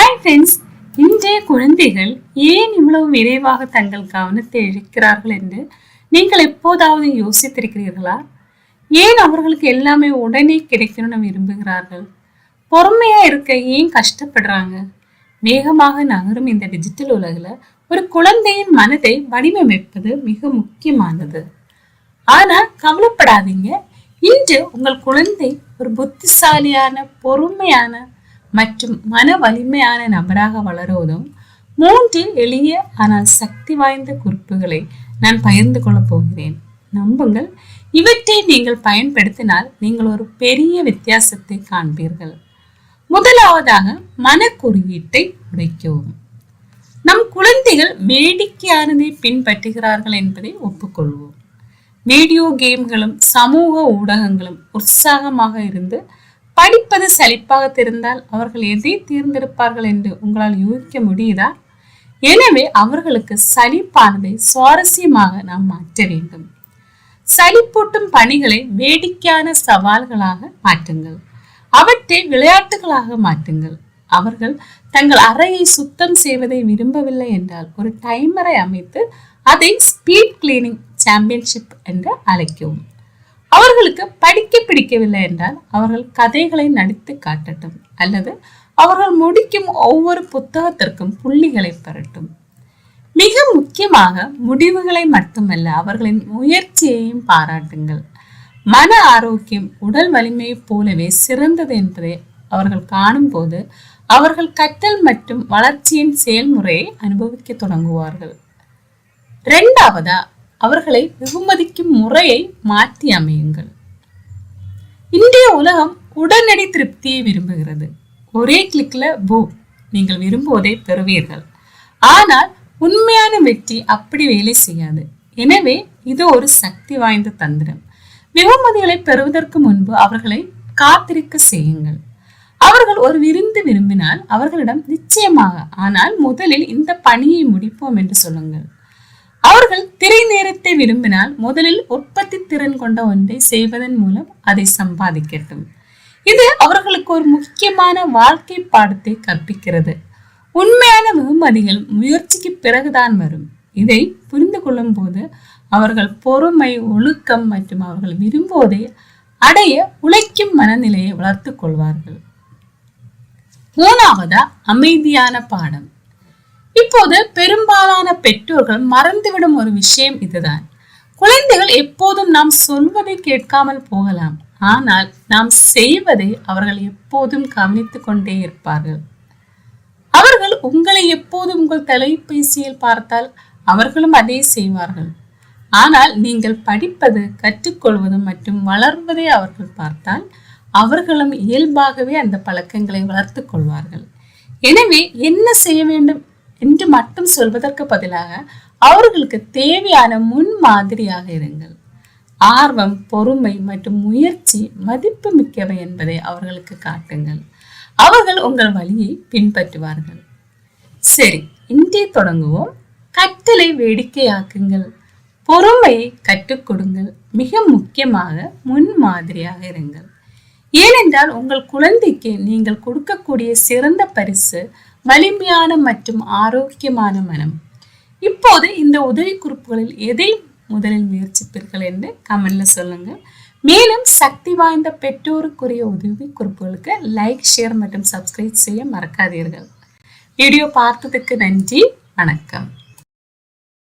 Hi friends, இன்றைய குழந்தைகள் ஏன் இவ்வளவு விரைவாக தங்கள் கவனத்தை இழக்கிறார்கள் என்று நீங்கள் எப்போதாவது யோசித்திருக்கிறீர்களா? ஏன் அவர்களுக்கு எல்லாமே உடனே கிடைக்கணும்னு விரும்புகிறார்கள்? பொறுமையா இருக்க ஏன் கஷ்டப்படுறாங்க? வேகமாக நகரும் இந்த டிஜிட்டல் உலகில் ஒரு குழந்தையின் மனதை வடிவமைப்பது மிக முக்கியமானது. ஆனா கவலைப்படாதீங்க, இன்று உங்கள் குழந்தை ஒரு புத்திசாலியான, பொறுமையான மற்றும் மன வலிமையான நபராக வளருவதும் 3 எளிய ஆனால் சக்தி வாய்ந்த குறிப்புகளை நான் பகிர்ந்து கொள்ள போகிறேன். நம்புங்கள், இவற்றை நீங்கள் பயன்படுத்தினால் நீங்கள் ஒரு பெரிய வித்தியாசத்தை காண்பீர்கள். முதலாவதாக, மன குறியீட்டை உடைக்கவும். நம் குழந்தைகள் வேடிக்கையானதை பின்பற்றுகிறார்கள் என்பதை ஒப்புக்கொள்வோம். வீடியோ கேம்களும் சமூக ஊடகங்களும் உற்சாகமாக இருந்து படிப்பது சலிப்பாக தெரிந்தால் அவர்கள் எதை தேர்ந்தெடுப்பார்கள் என்று உங்களால் யூகிக்க முடியுதா? எனவே அவர்களுக்கு சலிப்பானதை சுவாரஸ்யமாக நாம் மாற்ற வேண்டும். சலிப்பூட்டும் பணிகளை வேடிக்கையான சவால்களாக மாற்றுங்கள். அவற்றை விளையாட்டுகளாக மாற்றுங்கள். அவர்கள் தங்கள் அறையை சுத்தம் செய்வதை விரும்பவில்லை என்றால் ஒரு டைமரை அமைத்து அதை ஸ்பீட் கிளீனிங் சாம்பியன்ஷிப் என்று அழைக்கவும். அவர்களுக்கு படிக்க பிடிக்கவில்லை என்றால் அவர்கள் கதைகளை நடித்து காட்டட்டும், அல்லது அவர்கள் முடிக்கும் ஒவ்வொரு புத்தகத்திற்கும் புள்ளிகளை பெறட்டும். மிக முக்கியமாக முடிவுகளை மட்டுமல்ல, அவர்களின் முயற்சியையும் பாராட்டுங்கள். மன ஆரோக்கியம் உடல் வலிமையை போலவே சிறந்தது என்பதை அவர்கள் காணும் போது அவர்கள் கற்றல் மற்றும் வளர்ச்சியின் செயல்முறையை அனுபவிக்க தொடங்குவார்கள். இரண்டாவதா, அவர்களை வெகுமதிக்கும் முறையை மாற்றி அமையுங்கள். இன்றைய உலகம் உடனடி திருப்தியை விரும்புகிறது. ஒரே கிளிக்ல நீங்கள் விரும்புவதை பெறுவீர்கள். ஆனால் உண்மையான வெற்றி அப்படி வேலை செய்யாது. எனவே இது ஒரு சக்தி வாய்ந்த தந்திரம். வெகுமதிகளை பெறுவதற்கு முன்பு அவர்களை காத்திருக்க செய்யுங்கள். அவர்கள் ஒரு விருந்து விரும்பினால் அவர்களிடம் நிச்சயமாக, ஆனால் முதலில் இந்த பணியை முடிப்போம் என்று சொல்லுங்கள். அவர்கள் திரை நேரத்தை விரும்பினால் முதலில் உற்பத்தி திறன் கொண்ட ஒன்றை செய்வதன் மூலம் அதை சம்பாதிக்கட்டும். இது அவர்களுக்கு ஒரு முக்கியமான வாழ்க்கை பாடத்தை கற்பிக்கிறது. உண்மையான வெகுமதிகள் முயற்சிக்கு பிறகுதான் வரும். இதை புரிந்து கொள்ளும் போது அவர்கள் பொறுமை, ஒழுக்கம் மற்றும் அவர்கள் விரும்புவதை அடைய உழைக்கும் மனநிலையை வளர்த்துக் கொள்வார்கள். மூணாவதா, அமைதியான பாடம். இப்போது பெரும்பாலான பெற்றோர்கள் மறந்துவிடும் ஒரு விஷயம் இதுதான். குழந்தைகள் எப்போதும் நாம் சொல்வதை கேட்காமல் போகலாம், ஆனால் நாம் செய்வதை அவர்கள் எப்போதும் கவனித்துக் கொண்டே இருப்பார்கள். அவர்கள் உங்களை எப்போதும் உங்கள் தொலைபேசியில் பார்த்தால் அவர்களும் அதே செய்வார்கள். ஆனால் நீங்கள் படிப்பது, கற்றுக்கொள்வது மற்றும் வளர்வதை அவர்கள் பார்த்தால் அவர்களும் இயல்பாகவே அந்த பழக்கங்களை வளர்த்துக் கொள்வார்கள். எனவே என்ன செய்ய வேண்டும் என்று மட்டும் சொல்வதற்கு பதிலாக அவர்களுக்கு தேவையான முன் மாதிரியாக இருங்கள். ஆர்வம், பொறுமை மற்றும் முயற்சி மதிப்பு மிக்கவை என்பதை அவர்களுக்கு காட்டுங்கள். அவர்கள் உங்கள் வழியை பின்பற்றுவார்கள். சரி, இன்றே தொடங்குவோம். கற்றலை வேடிக்கையாக்குங்கள். பொறுமையை கற்றுக் கொடுங்கள். மிக முக்கியமாக முன் மாதிரியாக இருங்கள். ஏனென்றால் உங்கள் குழந்தைக்கு நீங்கள் கொடுக்கக்கூடிய சிறந்த பரிசு வலிமையான மற்றும் ஆரோக்கியமான மனம். இப்போது இந்த உதவி குறிப்புகளில் எதை முதலில் முயற்சிப்பீர்கள் என்று கமெண்ட்ல சொல்லுங்க. மேலும் சக்தி வாய்ந்த பெற்றோருக்குரிய உதவி குறிப்புகளுக்கு லைக், ஷேர் மற்றும் சப்ஸ்கிரைப் செய்ய மறக்காதீர்கள். வீடியோ பார்த்ததுக்கு நன்றி. வணக்கம்.